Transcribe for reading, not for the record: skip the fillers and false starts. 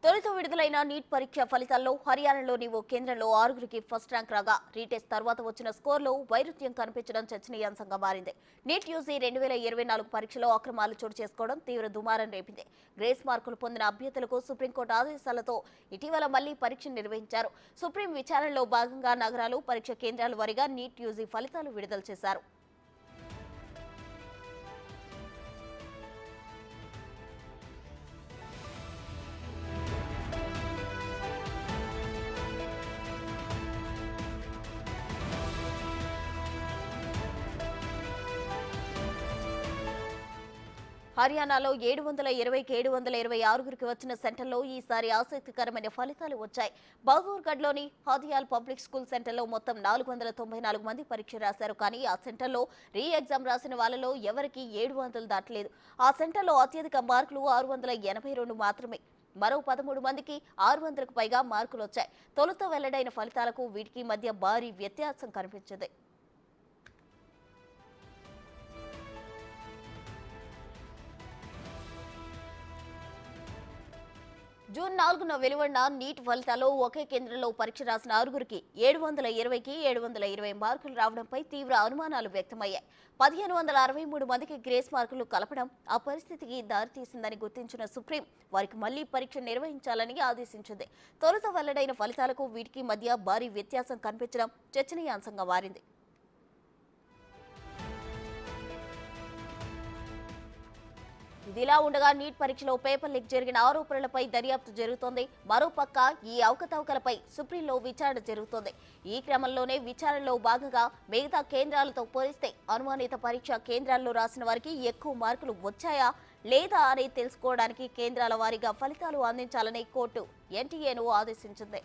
తొలుత విడుదలైన నీట్ పరీక్ష ఫలితాల్లో హర్యానాలోని ఓ కేంద్రంలో 6గురికి ఫస్ట్ ర్యాంక్ రాగా రీటెస్ట్ తర్వాత వచ్చిన స్కోర్లో వైరుధ్యం కనిపించడం చర్చనీయాంశంగా మారింది. నీట్ యూజీ 2024 పరీక్షలో అక్రమాలు చోటు చేసుకోవడం తీవ్ర దుమారం రేపింది. గ్రేస్ మార్కులు పొందిన అభ్యర్థులకు సుప్రీంకోర్టు ఆదేశాలతో ఇటీవల మళ్లీ పరీక్ష నిర్వహించారు. సుప్రీం విచారణలో భాగంగా నగరాలు, పరీక్ష కేంద్రాల వారీగా నీట్ యూజీ ఫలితాలు విడుదల చేశారు. హర్యానాలో 720కి 726కి వచ్చిన సెంటర్లో ఈసారి ఆసక్తికరమైన ఫలితాలు వచ్చాయి. బహదూర్గఢ్లోని హాదియాల్ పబ్లిక్ స్కూల్ సెంటర్లో మొత్తం 494 మంది పరీక్ష రాశారు. కానీ ఆ సెంటర్లో రీ ఎగ్జామ్ రాసిన వాళ్ళలో ఎవరికీ 700 దాటలేదు. ఆ సెంటర్లో అత్యధిక మార్కులు 682 మాత్రమే. మరో 13 మందికి 600కు పైగా మార్కులు వచ్చాయి. తొలుత వెల్లడైన ఫలితాలకు వీటికి మధ్య భారీ వ్యత్యాసం కనిపించింది. జూన్ 4న వెలువడిన నీట్ ఫలితాల్లో ఒకే కేంద్రంలో పరీక్ష రాసిన 6గురికి 720కి 720 మార్కులు రావడంపై తీవ్ర అనుమానాలు వ్యక్తమయ్యాయి. 1563 మందికి గ్రేస్ మార్కులు కలపడం ఆ పరిస్థితికి దారితీసిందని గుర్తించిన సుప్రీం వారికి మళ్లీ పరీక్ష నిర్వహించాలని ఆదేశించింది. తొలుత వెల్లడైన ఫలితాలకు వీటికి మధ్య భారీ వ్యత్యాసం కనిపించడం చర్చనీయాంశంగా మారింది. ఇదిలా ఉండగా నీట్ పరీక్షలో పేపర్ లీక్ జరిగిన ఆరోపణలపై దర్యాప్తు జరుగుతోంది. మరోపక్క ఈ అవకతవకలపై సుప్రీంలో విచారణ జరుగుతోంది. ఈ క్రమంలోనే విచారణలో భాగంగా మిగతా కేంద్రాలతో పోలిస్తే అనుమానిత పరీక్ష కేంద్రాల్లో రాసిన వారికి ఎక్కువ మార్కులు వచ్చాయా లేదా అని తెలుసుకోవడానికి కేంద్రాల వారీగా ఫలితాలు అందించాలని కోర్టు ఎన్టీఏను ఆదేశించింది.